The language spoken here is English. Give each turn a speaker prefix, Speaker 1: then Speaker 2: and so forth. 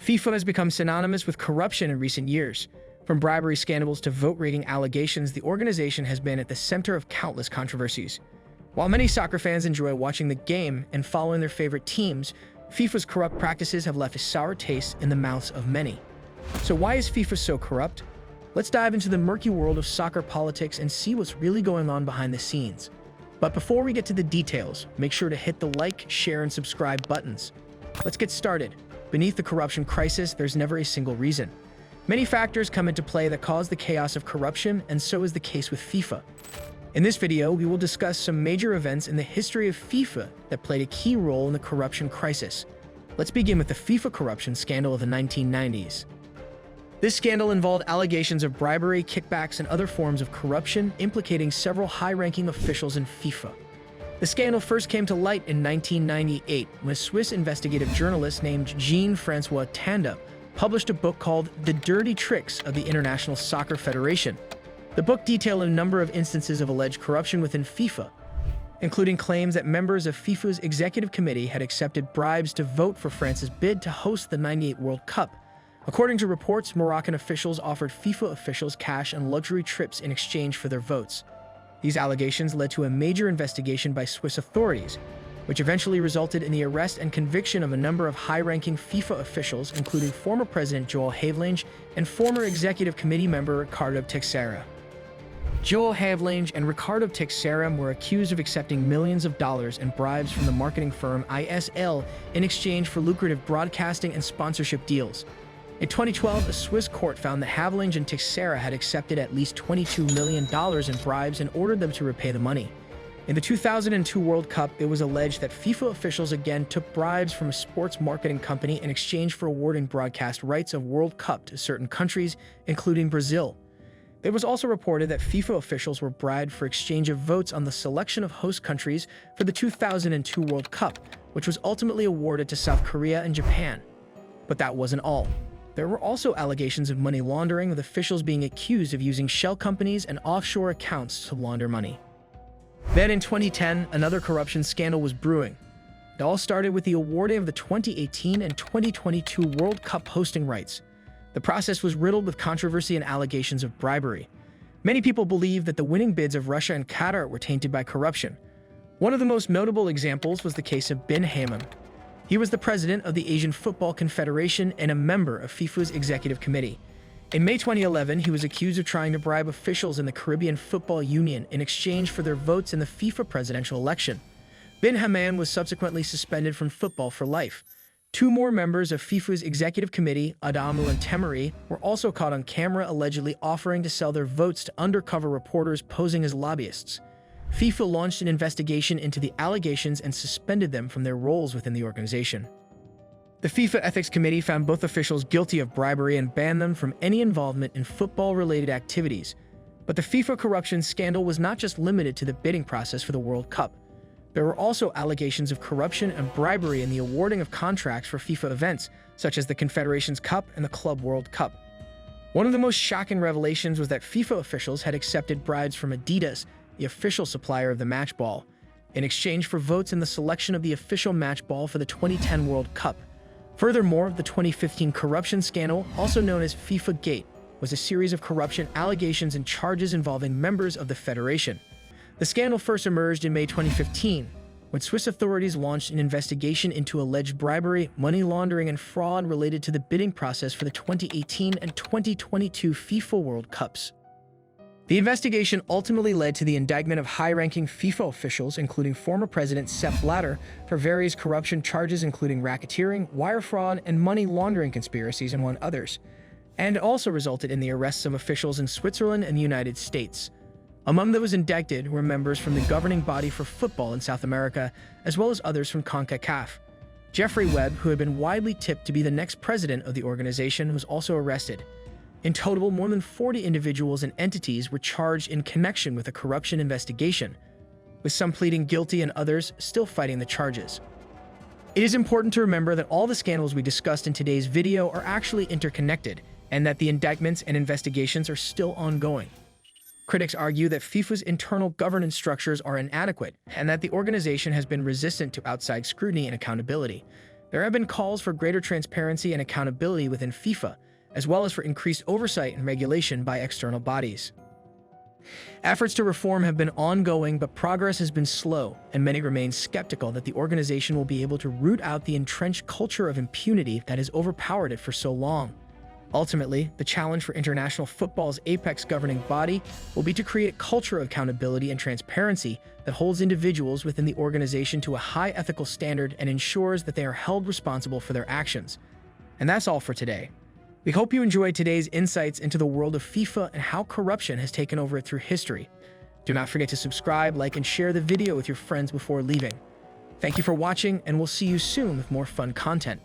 Speaker 1: FIFA has become synonymous with corruption in recent years. From bribery scandals to vote-rigging allegations, the organization has been at the center of countless controversies. While many soccer fans enjoy watching the game and following their favorite teams, FIFA's corrupt practices have left a sour taste in the mouths of many. So why is FIFA so corrupt? Let's dive into the murky world of soccer politics and see what's really going on behind the scenes. But before we get to the details, make sure to hit the like, share, and subscribe buttons. Let's get started. Beneath the corruption crisis, there's never a single reason. Many factors come into play that cause the chaos of corruption, and so is the case with FIFA. In this video, we will discuss some major events in the history of FIFA that played a key role in the corruption crisis. Let's begin with the FIFA corruption scandal of the 1990s. This scandal involved allegations of bribery, kickbacks, and other forms of corruption implicating several high-ranking officials in FIFA. The scandal first came to light in 1998 when a Swiss investigative journalist named Jean-François Tanda published a book called The Dirty Tricks of the International Soccer Federation. The book detailed a number of instances of alleged corruption within FIFA, including claims that members of FIFA's executive committee had accepted bribes to vote for France's bid to host the '98 World Cup. According to reports, Moroccan officials offered FIFA officials cash and luxury trips in exchange for their votes. These allegations led to a major investigation by Swiss authorities, which eventually resulted in the arrest and conviction of a number of high-ranking FIFA officials, including former President Joël Havelange and former Executive Committee member Ricardo Teixeira. Joël Havelange and Ricardo Teixeira were accused of accepting millions of dollars in bribes from the marketing firm ISL in exchange for lucrative broadcasting and sponsorship deals. In 2012, a Swiss court found that Havelange and Teixeira had accepted at least $22 million in bribes and ordered them to repay the money. In the 2002 World Cup, it was alleged that FIFA officials again took bribes from a sports marketing company in exchange for awarding broadcast rights of World Cup to certain countries, including Brazil. It was also reported that FIFA officials were bribed for exchange of votes on the selection of host countries for the 2002 World Cup, which was ultimately awarded to South Korea and Japan. But that wasn't all. There were also allegations of money laundering, with officials being accused of using shell companies and offshore accounts to launder money. Then in 2010, another corruption scandal was brewing. It all started with the awarding of the 2018 and 2022 World Cup hosting rights. The process was riddled with controversy and allegations of bribery. Many people believe that the winning bids of Russia and Qatar were tainted by corruption. One of the most notable examples was the case of bin Hammam. He was the president of the Asian Football Confederation and a member of FIFA's executive committee. In May 2011, he was accused of trying to bribe officials in the Caribbean Football Union in exchange for their votes in the FIFA presidential election. Bin Hammam was subsequently suspended from football for life. Two more members of FIFA's executive committee, Adamou and Temeri, were also caught on camera allegedly offering to sell their votes to undercover reporters posing as lobbyists. FIFA launched an investigation into the allegations and suspended them from their roles within the organization. The FIFA Ethics Committee found both officials guilty of bribery and banned them from any involvement in football-related activities. But the FIFA corruption scandal was not just limited to the bidding process for the World Cup. There were also allegations of corruption and bribery in the awarding of contracts for FIFA events, such as the Confederations Cup and the Club World Cup. One of the most shocking revelations was that FIFA officials had accepted bribes from Adidas, the official supplier of the match ball, in exchange for votes in the selection of the official match ball for the 2010 World Cup. Furthermore, the 2015 corruption scandal, also known as FIFA Gate, was a series of corruption allegations and charges involving members of the federation. The scandal first emerged in May 2015, when Swiss authorities launched an investigation into alleged bribery, money laundering, and fraud related to the bidding process for the 2018 and 2022 FIFA World Cups. The investigation ultimately led to the indictment of high-ranking FIFA officials, including former President Sepp Blatter, for various corruption charges including racketeering, wire fraud, and money laundering conspiracies, among others, and also resulted in the arrests of officials in Switzerland and the United States. Among those indicted were members from the governing body for football in South America, as well as others from CONCACAF. Jeffrey Webb, who had been widely tipped to be the next president of the organization, was also arrested. In total, more than 40 individuals and entities were charged in connection with a corruption investigation, with some pleading guilty and others still fighting the charges. It is important to remember that all the scandals we discussed in today's video are actually interconnected, and that the indictments and investigations are still ongoing. Critics argue that FIFA's internal governance structures are inadequate, and that the organization has been resistant to outside scrutiny and accountability. There have been calls for greater transparency and accountability within FIFA, as well as for increased oversight and regulation by external bodies. Efforts to reform have been ongoing, but progress has been slow, and many remain skeptical that the organization will be able to root out the entrenched culture of impunity that has overpowered it for so long. Ultimately, the challenge for international football's apex governing body will be to create a culture of accountability and transparency that holds individuals within the organization to a high ethical standard and ensures that they are held responsible for their actions. And that's all for today. We hope you enjoyed today's insights into the world of FIFA and how corruption has taken over it through history. Do not forget to subscribe, like, and share the video with your friends before leaving. Thank you for watching, and we'll see you soon with more fun content.